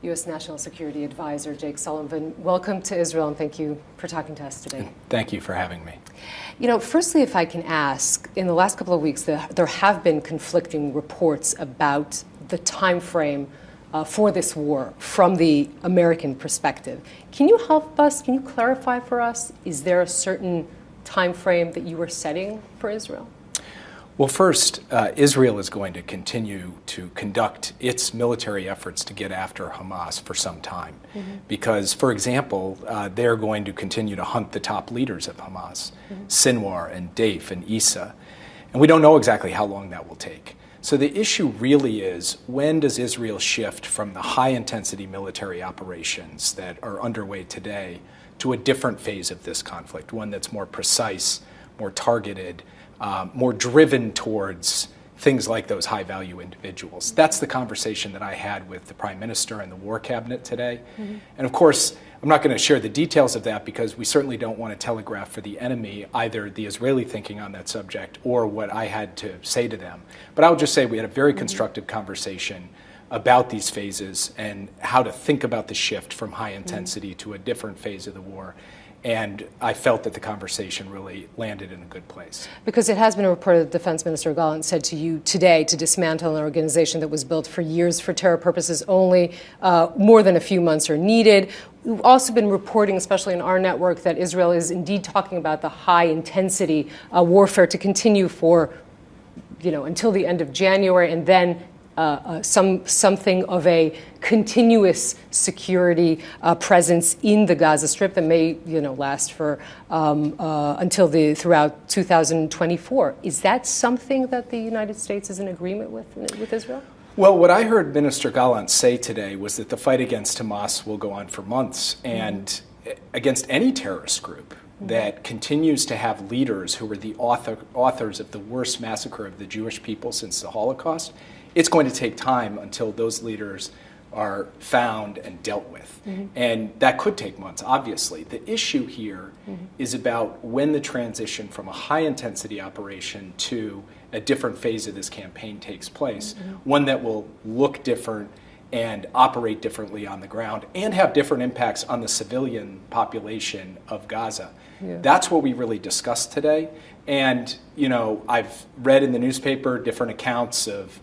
U.S. National Security Advisor Jake Sullivan. Welcome to Israel, and thank you for talking to us today. Thank you for having me. You know, firstly, if I can ask, in the last couple of weeks, there have been conflicting reports about the time frame for this war from the American perspective. Can you help us? Can you clarify for us? Is there a certain time frame that you were setting for Israel? Well, first, Israel is going to continue to conduct its military efforts to get after Hamas for some time. Because, for example, they're going to continue to hunt the top leaders of Hamas, Sinwar and Deif and Issa. And we don't know exactly how long that will take. So the issue really is, when does Israel shift from the high-intensity military operations that are underway today to a different phase of this conflict, one that's more precise, more targeted, more driven towards things like those high-value individuals? That's the conversation that I had with the Prime Minister and the War Cabinet today. And of course, I'm not going to share the details of that because we certainly don't want to telegraph for the enemy either the Israeli thinking on that subject or what I had to say to them. But I would just say we had a very constructive conversation about these phases and how to think about the shift from high intensity to a different phase of the war. And I felt that the conversation really landed in a good place. Because it has been reported that Defense Minister Gallant said to you today to dismantle an organization that was built for years for terror purposes only, more than a few months are needed. We've also been reporting, especially in our network, that Israel is indeed talking about the high-intensity warfare to continue for, until the end of January, and then something of a continuous security presence in the Gaza Strip that may, last for throughout 2024. Is that something that the United States is in agreement with Israel? Well, what I heard Minister Gallant say today was that the fight against Hamas will go on for months, and against any terrorist group that continues to have leaders who were the authors of the worst massacre of the Jewish people since the Holocaust, it's going to take time until those leaders are found and dealt with. And that could take months, obviously. The issue here is about when the transition from a high-intensity operation to a different phase of this campaign takes place, one that will look different and operate differently on the ground and have different impacts on the civilian population of Gaza. That's what we really discussed today. And, I've read in the newspaper different accounts of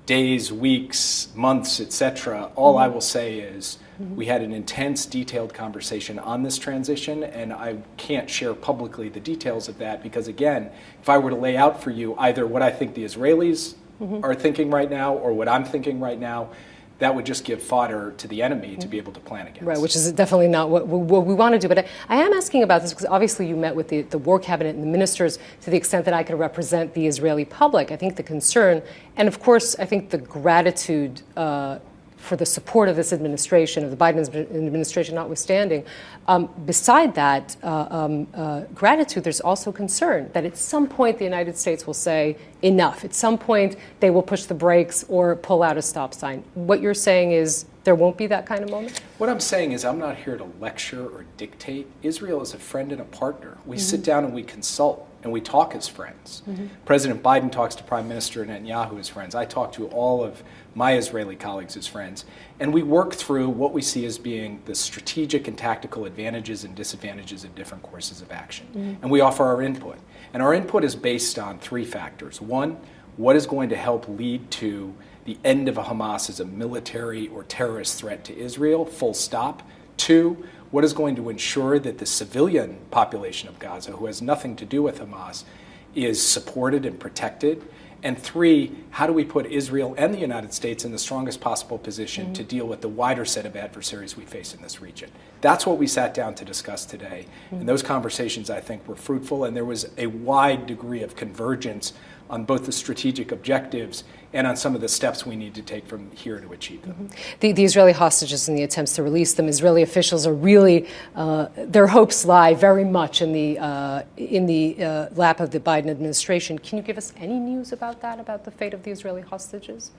days, weeks, months, etc. All I will say is we had an intense, detailed conversation on this transition, and I can't share publicly the details of that because, again, if I were to lay out for you either what I think the Israelis are thinking right now or what I'm thinking right now, that would just give fodder to the enemy to be able to plan against. Right, which is definitely not what we want to do. But I am asking about this because obviously you met with the War Cabinet and the ministers to the extent that I can represent the Israeli public. I think the concern, and of course I think the gratitude for the support of this administration, of the Biden administration notwithstanding, beside that gratitude, there's also concern that at some point the United States will say enough. At some point they will push the brakes or pull out a stop sign. What you're saying is there won't be that kind of moment? What I'm saying is I'm not here to lecture or dictate. Israel is a friend and a partner. We sit down and we consult and we talk as friends. President Biden talks to Prime Minister Netanyahu as friends. I talk to all of my Israeli colleagues as friends. And we work through what we see as being the strategic and tactical advantages and disadvantages of different courses of action. And we offer our input. And our input is based on three factors. One, what is going to help lead to the end of Hamas as a military or terrorist threat to Israel, full stop. Two, what is going to ensure that the civilian population of Gaza, who has nothing to do with Hamas, is supported and protected. And three, how do we put Israel and the United States in the strongest possible position to deal with the wider set of adversaries we face in this region? That's what we sat down to discuss today. And those conversations, I think, were fruitful, and there was a wide degree of convergence on both the strategic objectives and on some of the steps we need to take from here to achieve them. The Israeli hostages and the attempts to release them, Israeli officials are really, their hopes lie very much in the lap of the Biden administration. Can you give us any news about that, about the fate of the Israeli hostages?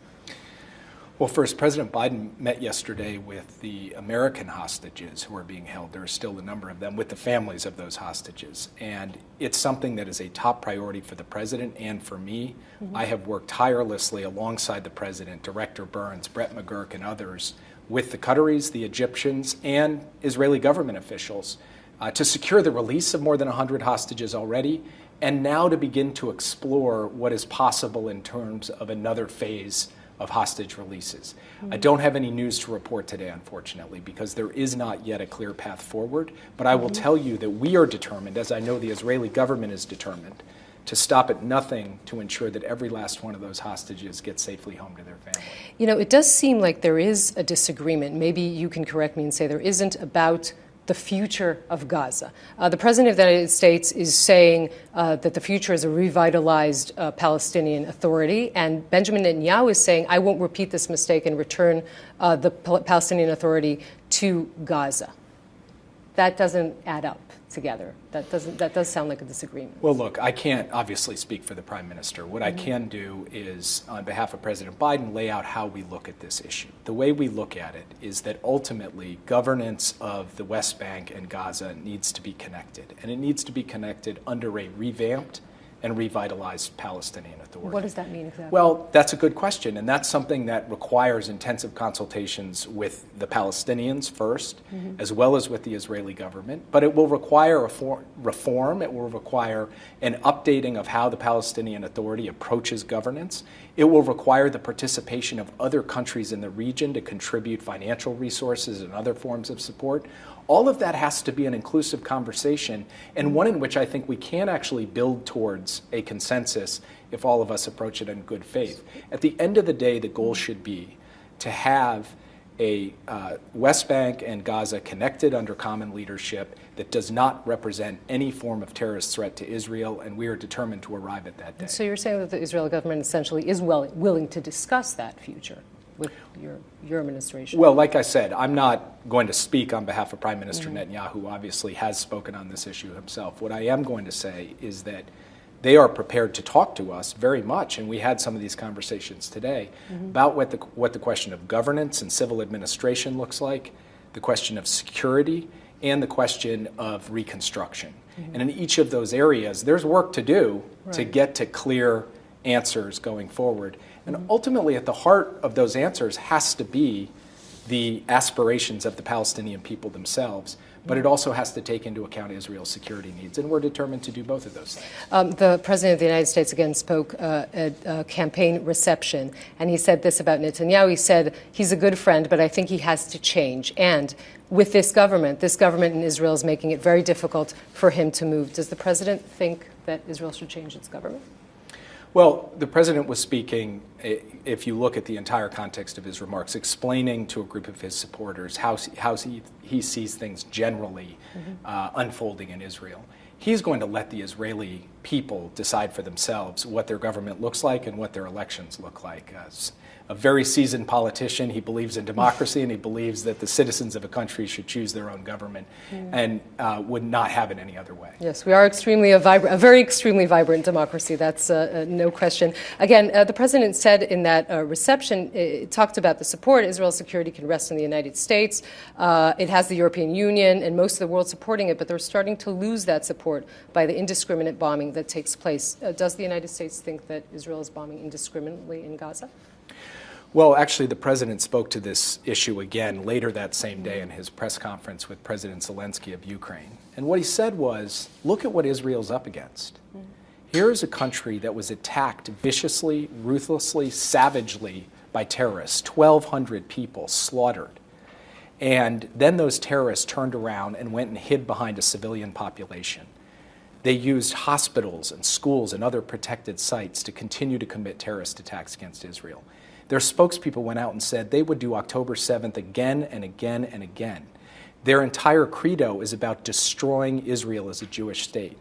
Well, first, President Biden met yesterday with the American hostages who are being held. There are still a number of them, with the families of those hostages. And it's something that is a top priority for the president and for me. I have worked tirelessly alongside the president, Director Burns, Brett McGurk, and others with the Qataris, the Egyptians, and Israeli government officials to secure the release of more than 100 hostages already, and now to begin to explore what is possible in terms of another phase of hostage releases. I don't have any news to report today, unfortunately, because there is not yet a clear path forward. But I will tell you that we are determined, as I know the Israeli government is determined, to stop at nothing to ensure that every last one of those hostages gets safely home to their family. You know, it does seem like there is a disagreement. Maybe you can correct me and say there isn't, about the future of Gaza. The President of the United States is saying that the future is a revitalized Palestinian Authority, and Benjamin Netanyahu is saying, I won't repeat this mistake and return the Palestinian Authority to Gaza. That doesn't add up together. That does sound like a disagreement. Well, look, I can't obviously speak for the Prime Minister. What I can do is, on behalf of President Biden, lay out how we look at this issue. The way we look at it is that ultimately governance of the West Bank and Gaza needs to be connected, and it needs to be connected under a revamped and revitalized Palestinian Authority. What does that mean exactly? Well, that's a good question, and that's something that requires intensive consultations with the Palestinians first, as well as with the Israeli government. But it will require a reform. It will require an updating of how the Palestinian Authority approaches governance. It will require the participation of other countries in the region to contribute financial resources and other forms of support. All of that has to be an inclusive conversation, and one in which I think we can actually build towards a consensus if all of us approach it in good faith. At the end of the day, the goal should be to have a West Bank and Gaza connected under common leadership that does not represent any form of terrorist threat to Israel, and we are determined to arrive at that day. So you're saying that the Israeli government essentially is willing to discuss that future with your administration? Well, like I said, I'm not going to speak on behalf of Prime Minister Netanyahu, who obviously has spoken on this issue himself. What I am going to say is that they are prepared to talk to us very much, and we had some of these conversations today, about what the question of governance and civil administration looks like, the question of security, and the question of reconstruction. And in each of those areas, there's work to do to get to clear answers going forward. And ultimately, at the heart of those answers has to be the aspirations of the Palestinian people themselves, but it also has to take into account Israel's security needs, and we're determined to do both of those things. The President of the United States again spoke at a campaign reception, and he said this about Netanyahu. He said, he's a good friend, but I think he has to change. And with this government in Israel is making it very difficult for him to move. Does the President think that Israel should change its government? Well, the President was speaking, if you look at the entire context of his remarks, explaining to a group of his supporters how he sees things generally unfolding in Israel. He's going to let the Israeli people decide for themselves what their government looks like and what their elections look like. A very seasoned politician, he believes in democracy, and he believes that the citizens of a country should choose their own government and would not have it any other way. Yes, we are a very extremely vibrant democracy. That's no question. Again, the President said in that reception, it talked about the support. Israel's security can rest in the United States. It has the European Union and most of the world supporting it, but they're starting to lose that support by the indiscriminate bombing that takes place. Does the United States think that Israel is bombing indiscriminately in Gaza? Well, actually, the President spoke to this issue again later that same day in his press conference with President Zelensky of Ukraine. And what he said was, look at what Israel's up against. Here is a country that was attacked viciously, ruthlessly, savagely by terrorists, 1,200 people slaughtered. And then those terrorists turned around and went and hid behind a civilian population. They used hospitals and schools and other protected sites to continue to commit terrorist attacks against Israel. Their spokespeople went out and said they would do October 7th again and again and again. Their entire credo is about destroying Israel as a Jewish state.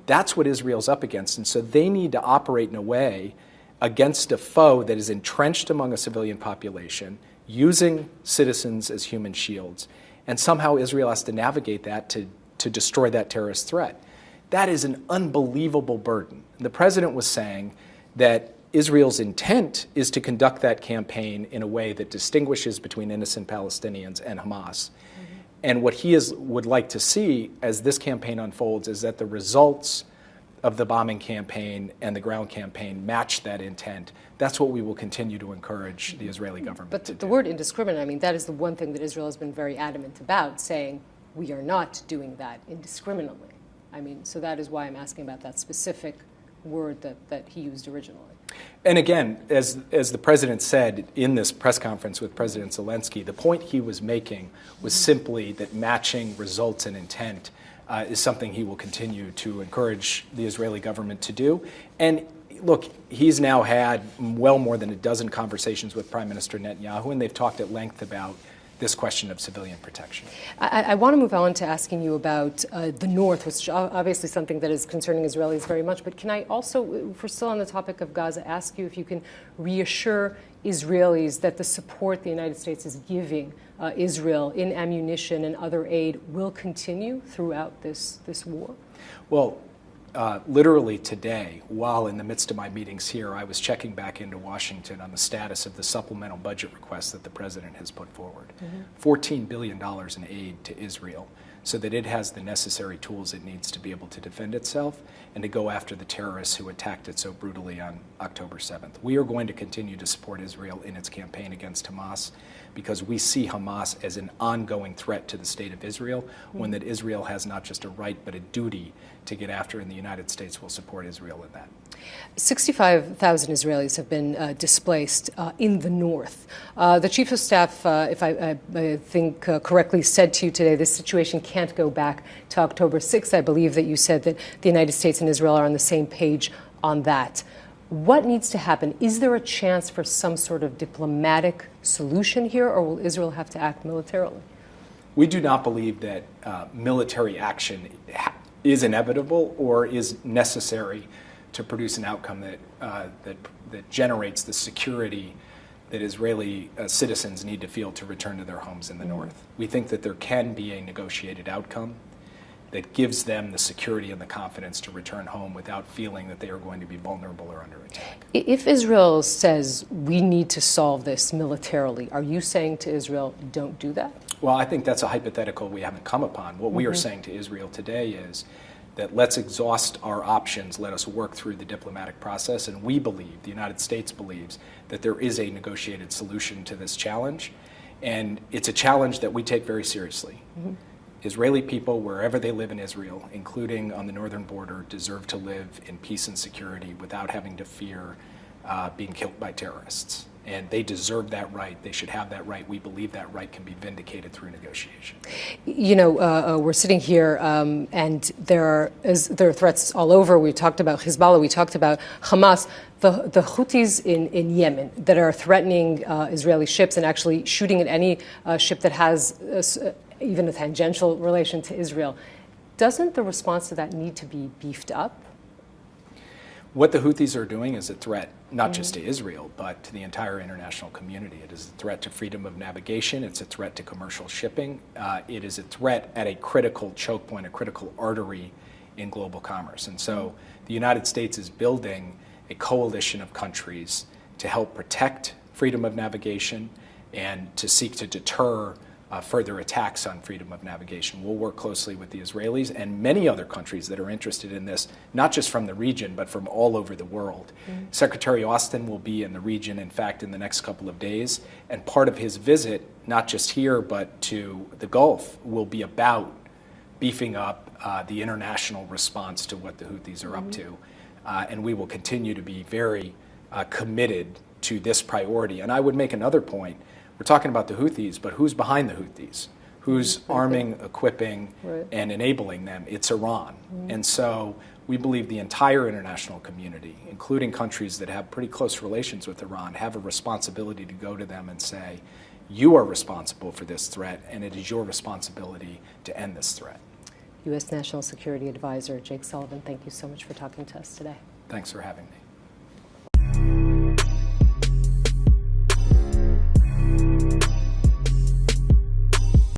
That's what Israel's up against, and so they need to operate in a way against a foe that is entrenched among a civilian population, using citizens as human shields, and somehow Israel has to navigate that to destroy that terrorist threat. That is an unbelievable burden. And the President was saying that Israel's intent is to conduct that campaign in a way that distinguishes between innocent Palestinians and Hamas. And what he would like to see as this campaign unfolds is that the results of the bombing campaign and the ground campaign match that intent. That's what we will continue to encourage the Israeli government to do. But the word indiscriminate, I mean, that is the one thing that Israel has been very adamant about, saying we are not doing that indiscriminately. I mean, so that is why I'm asking about that specific word that he used originally. And again, as the president said in this press conference with President Zelensky, the point he was making was simply that matching results and intent is something he will continue to encourage the Israeli government to do. And look, he's now had well more than a dozen conversations with Prime Minister Netanyahu, and they've talked at length about this question of civilian protection. I want to move on to asking you about the North, which is obviously something that is concerning Israelis very much. But can I also, if we're still on the topic of Gaza, ask you if you can reassure Israelis that the support the United States is giving Israel in ammunition and other aid will continue throughout this war? Well, literally today, while in the midst of my meetings here, I was checking back into Washington on the status of the supplemental budget request that the president has put forward. $14 billion in aid to Israel so that it has the necessary tools it needs to be able to defend itself and to go after the terrorists who attacked it so brutally on October 7th. We are going to continue to support Israel in its campaign against Hamas because we see Hamas as an ongoing threat to the state of Israel, one that Israel has not just a right but a duty to get after, and the United States will support Israel in that. 65,000 Israelis have been displaced in the north. The Chief of Staff, if I think correctly, said to you today this situation can't go back to October 6th. I believe that you said that the United States and Israel are on the same page on that. What needs to happen? Is there a chance for some sort of diplomatic solution here, or will Israel have to act militarily? We do not believe that military action is inevitable or is necessary to produce an outcome that generates the security that Israeli citizens need to feel to return to their homes in the north. We think that there can be a negotiated outcome that gives them the security and the confidence to return home without feeling that they are going to be vulnerable or under attack. If Israel says we need to solve this militarily, are you saying to Israel, don't do that? Well, I think that's a hypothetical we haven't come upon. What we are saying to Israel today is that let's exhaust our options, let us work through the diplomatic process, and we believe, the United States believes, that there is a negotiated solution to this challenge, and it's a challenge that we take very seriously. Israeli people, wherever they live in Israel, including on the northern border, deserve to live in peace and security without having to fear being killed by terrorists. And they deserve that right. They should have that right. We believe that right can be vindicated through negotiation. You know, we're sitting here and there are threats all over. We talked about Hezbollah. We talked about Hamas. The Houthis in Yemen that are threatening Israeli ships and actually shooting at any ship that has even a tangential relation to Israel. Doesn't the response to that need to be beefed up? What the Houthis are doing is a threat, not just to Israel, but to the entire international community. It is a threat to freedom of navigation. It's a threat to commercial shipping. It is a threat at a critical choke point, a critical artery in global commerce. And so the United States is building a coalition of countries to help protect freedom of navigation and to seek to deter further attacks on freedom of navigation. We'll work closely with the Israelis and many other countries that are interested in this, not just from the region, but from all over the world. Secretary Austin will be in the region, in fact, in the next couple of days, and part of his visit, not just here, but to the Gulf, will be about beefing up the international response to what the Houthis are up to. And we will continue to be very committed to this priority. And I would make another point. We're talking about the Houthis, but who's behind the Houthis? Who's arming, equipping, and enabling them? It's Iran. And so we believe the entire international community, including countries that have pretty close relations with Iran, have a responsibility to go to them and say, you are responsible for this threat, and it is your responsibility to end this threat. U.S. National Security Advisor Jake Sullivan, thank you so much for talking to us today. Thanks for having me.